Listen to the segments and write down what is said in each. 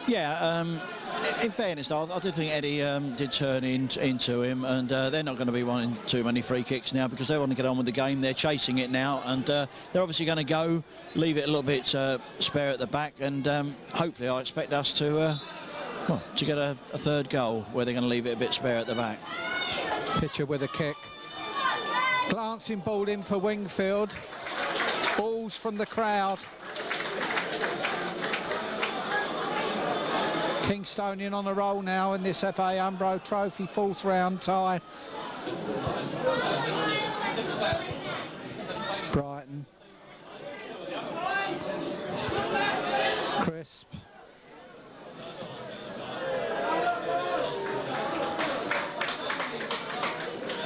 Yeah, in fairness, I do think Eddie did turn into him, and they're not going to be wanting too many free kicks now because they want to get on with the game. They're chasing it now, and they're obviously going to leave it a little bit spare at the back, and hopefully I expect us to get a third goal where they're going to leave it a bit spare at the back. Pitcher with a kick. Glancing ball in for Wingfield. Balls from the crowd. Kingstonian on a roll now in this FA Umbro Trophy, fourth round tie. Brighton. Crisp.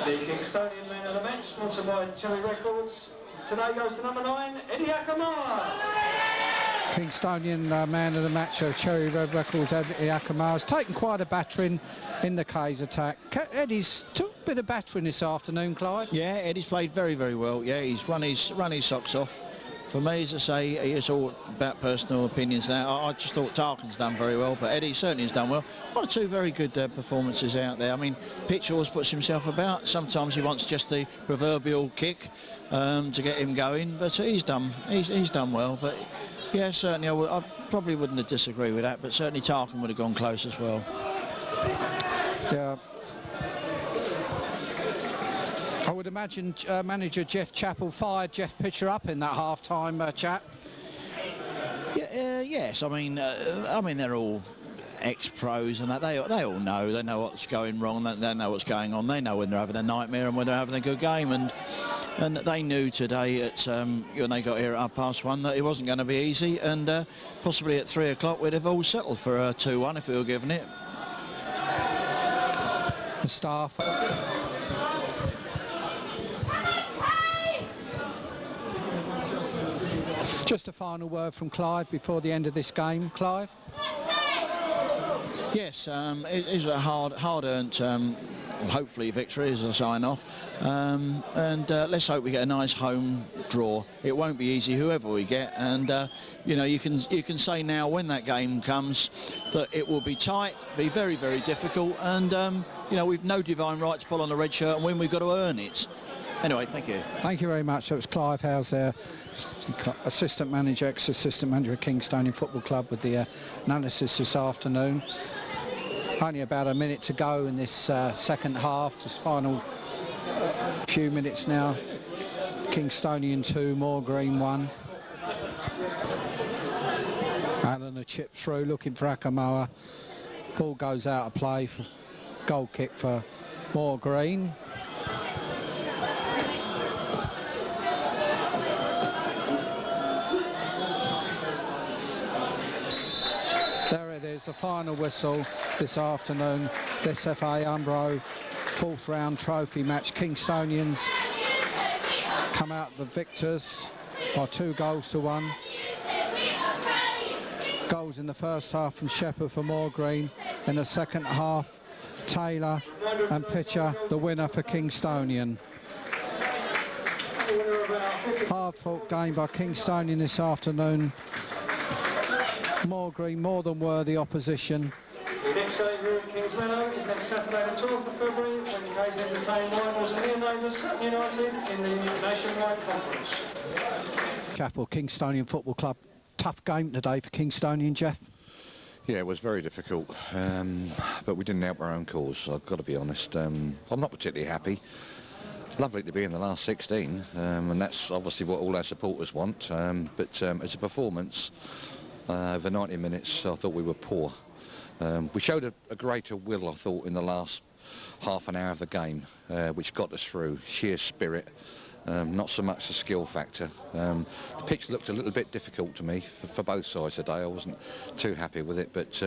The Kingstonian man of the match, sponsored by Cherry Records. Today goes to number 9, Eddie Akamar. Kingstonian man of the match of Cherry Red Records, Eddie Akamar, has taken quite a battering in the K's attack. Eddie's took a bit of battering this afternoon, Clive. Yeah, Eddie's played very, very well. Yeah, he's run his socks off. For me, as I say, it's all about personal opinions now. I just thought Tarkin's done very well, but Eddie certainly has done well. One or two very good performances out there. I mean, Pitch always puts himself about. Sometimes he wants just the proverbial kick to get him going, but he's done well. But yeah, certainly I probably wouldn't have disagreed with that, but certainly Tarkin would have gone close as well. Yeah. I would imagine manager Jeff Chappell fired Jeff Pitcher up in that half-time chat. Yeah, yes. I mean, they're all ex-pros, and that they all know. They know what's going wrong. They know what's going on. They know when they're having a nightmare and when they're having a good game. And they knew today at when they got here at 1:30 that it wasn't going to be easy. And possibly at 3 o'clock we'd have all settled for a 2-1 if we were given it. The staff. Just a final word from Clive before the end of this game, Clive. Yes, it is a hard-earned, hopefully, victory as a sign-off. And let's hope we get a nice home draw. It won't be easy, whoever we get. And you know, you can say now when that game comes that it will be tight, be very, very difficult. And you know, we've no divine right to pull on the red shirt and win. We've got to earn it. Anyway, thank you. Thank you very much. That was Clive Howes there, ex-assistant manager of Kingstonian Football Club, with the analysis this afternoon. Only about a minute to go in this second half, just final few minutes now. Kingstonian 2, Moor Green 1. Allen a chip through, looking for Akamoa. Ball goes out of play, for goal kick for Moor Green. The final whistle this afternoon, this FA Umbro fourth round trophy match. Kingstonians come out the victors by 2-1. Goals in the first half from Shepherd for Moor Green. In the second half, Taylor and Pitcher, the winner for Kingstonian. Hard fought game by Kingstonian this afternoon. Moor Green more than worthy opposition. The next game here at Kings Meadow is next Saturday the 12th of February when Gays entertain rivals and near neighbours Sutton United in the Nationwide Conference. Chapel, Kingstonian Football Club. Tough game today for Kingstonian, Jeff. Yeah, it was very difficult, but we didn't help our own cause, I've got to be honest. I'm not particularly happy. Lovely to be in the last 16, and that's obviously what all our supporters want, but as a performance, over 90 minutes, I thought we were poor. We showed a greater will, I thought, in the last half an hour of the game, which got us through. Sheer spirit, not so much the skill factor. The pitch looked a little bit difficult to me for both sides today. I wasn't too happy with it, but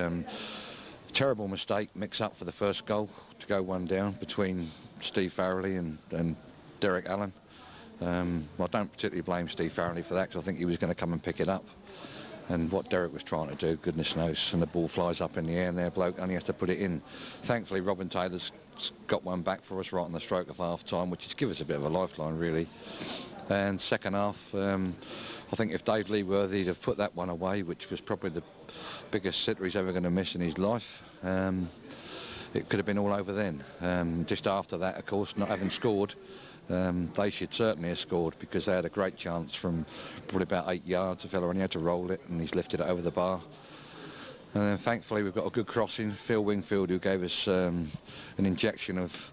terrible mistake, mix up for the first goal to go one down between Steve Farrelly and Derek Allen. I don't particularly blame Steve Farrelly for that, because I think he was going to come and pick it up. And what Derek was trying to do, goodness knows, and the ball flies up in the air and their bloke only has to put it in. Thankfully, Robin Taylor's got one back for us right on the stroke of half-time, which has given us a bit of a lifeline, really. And second half, I think if Dave Leeworthy had put that one away, which was probably the biggest sitter he's ever going to miss in his life, it could have been all over then. Just after that, of course, not having scored, they should certainly have scored, because they had a great chance from probably about 8 yards. A fella only had to roll it, and he's lifted it over the bar. And then thankfully we've got a good crossing, Phil Wingfield, who gave us an injection of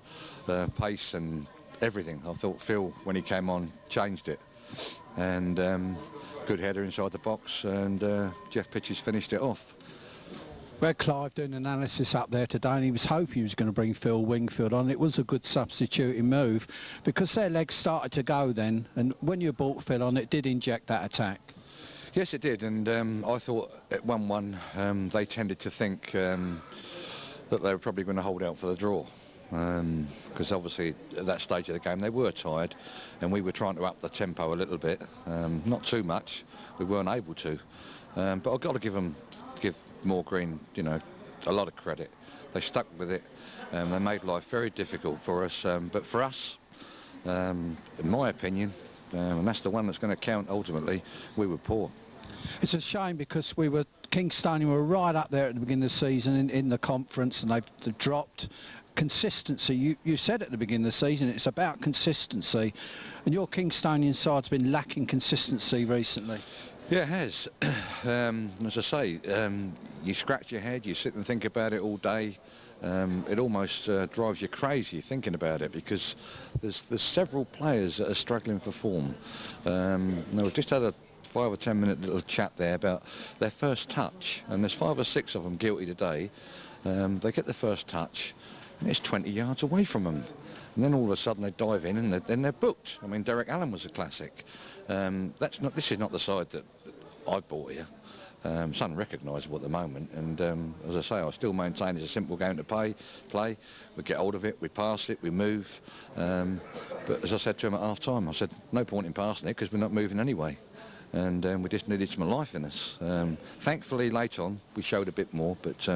pace and everything. I thought Phil, when he came on, changed it. And good header inside the box, and Jeff Pitches finished it off. We had Clive doing analysis up there today, and he was hoping he was going to bring Phil Wingfield on. It was a good substituting move, because their legs started to go then, and when you brought Phil on, it did inject that attack. Yes, it did, and I thought at 1-1 they tended to think that they were probably going to hold out for the draw, because obviously at that stage of the game they were tired, and we were trying to up the tempo a little bit, not too much. We weren't able to, but I've got to give Moor Green, you know, a lot of credit. They stuck with it, and they made life very difficult for us. But for us, in my opinion, and that's the one that's going to count ultimately, we were poor. It's a shame, because Kingstonian were right up there at the beginning of the season in the conference, and they've dropped. Consistency, you said at the beginning of the season, it's about consistency, and your Kingstonian side's been lacking consistency recently. Yeah, it has. As I say, you scratch your head, you sit and think about it all day. It almost drives you crazy thinking about it, because there's several players that are struggling for form. We've just had a 5 or 10 minute little chat there about their first touch, and there's 5 or 6 of them guilty today. They get the first touch, and it's 20 yards away from them. And then all of a sudden they dive in, and then they're booked. I mean, Derek Allen was a classic. This is not the side that I bought here. It's unrecognisable at the moment, and as I say, I still maintain it's a simple game to play. We get hold of it, we pass it, we move. But as I said to him at half time, I said, no point in passing it, because we're not moving anyway. And we just needed some life in us. Thankfully, late on, we showed a bit more, but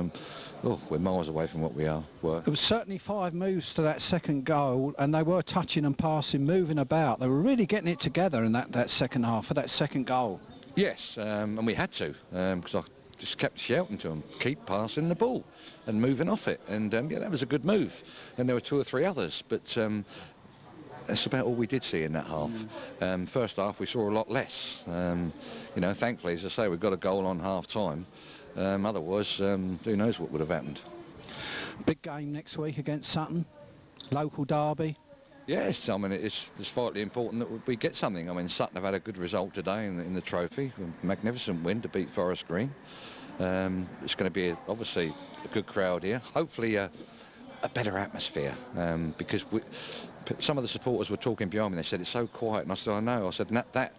we're miles away from what we were. There was certainly 5 moves to that second goal, and they were touching and passing, moving about. They were really getting it together in that second half, for that second goal. Yes, and we had to, because I just kept shouting to them, keep passing the ball and moving off it. And yeah, that was a good move. And there were 2 or 3 others, but that's about all we did see in that half. First half we saw a lot less. You know, thankfully, as I say, we got a goal on half time. Otherwise, who knows what would have happened. Big game next week against Sutton, local derby. Yes, I mean, it's vitally important that we get something. I mean, Sutton have had a good result today in the trophy, a magnificent win to beat Forest Green. It's going to be obviously a good crowd here, hopefully a better atmosphere, because some of the supporters were talking behind me. They said it's so quiet, and I said, I know. I said, that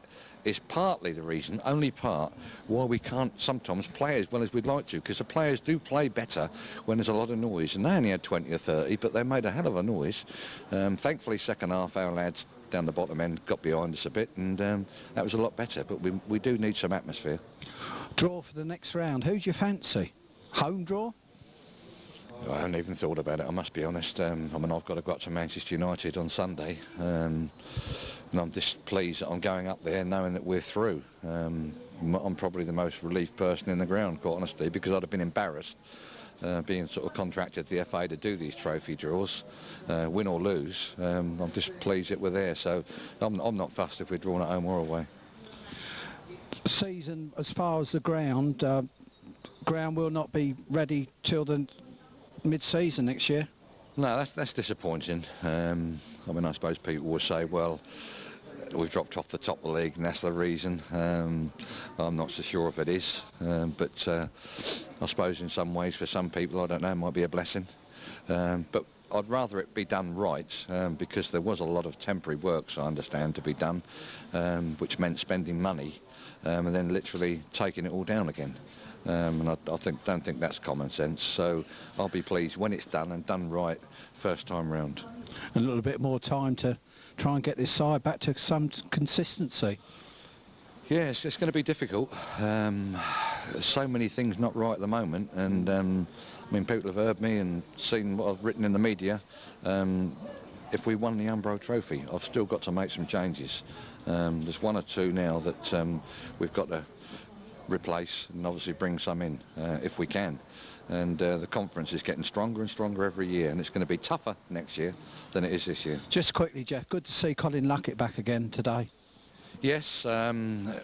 is partly the reason, only part, why we can't sometimes play as well as we'd like to, because the players do play better when there's a lot of noise, and they only had 20 or 30, but they made a hell of a noise. Thankfully, second half, our lads down the bottom end got behind us a bit, and that was a lot better, but we do need some atmosphere. Draw for the next round. Who do you fancy? Home draw? I haven't even thought about it, I must be honest. I mean, I've got to go up to Manchester United on Sunday, and I'm just pleased that I'm going up there knowing that we're through. I'm probably the most relieved person in the ground, quite honestly, because I'd have been embarrassed being sort of contracted to the FA to do these trophy draws, win or lose. I'm just pleased that we're there, so I'm not fussed if we're drawn at home or away. Season, as far as the ground will not be ready till the mid-season next year. No, that's disappointing. I mean, I suppose people will say, well, we've dropped off the top of the league and that's the reason. I'm not so sure if it is, but I suppose in some ways for some people, I don't know, it might be a blessing. But I'd rather it be done right, because there was a lot of temporary works, I understand, to be done, which meant spending money and then literally taking it all down again. And I don't think that's common sense, so I'll be pleased when it's done and done right first time round. A little bit more time to try and get this side back to some consistency. Yes, it's going to be difficult. So many things not right at the moment, and I mean, people have heard me and seen what I've written in the media. If we won the Umbro Trophy, I've still got to make some changes. There's one or two now that we've got to replace and obviously bring some in if we can. And the conference is getting stronger and stronger every year, and it's going to be tougher next year than it is this year. Just quickly, Jeff, good to see Colin Luckett back again today. Yes,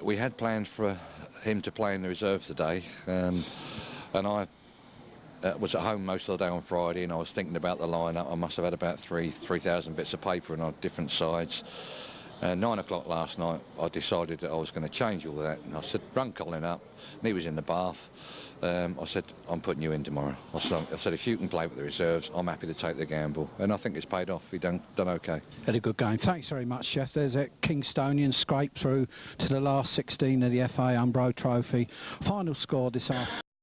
we had planned for him to play in the reserves today, and I was at home most of the day on Friday, and I was thinking about the lineup. I must have had about 3,000 bits of paper on different sides. 9 o'clock last night, I decided that I was going to change all that, and I said, run Colin up, and he was in the bath. I said, I'm putting you in tomorrow. I said, if you can play with the reserves, I'm happy to take the gamble. And I think it's paid off. He done okay. Had a good game. Thanks very much, Jeff. There's a Kingstonian scrape through to the last 16 of the FA Umbro Trophy. Final score this afternoon.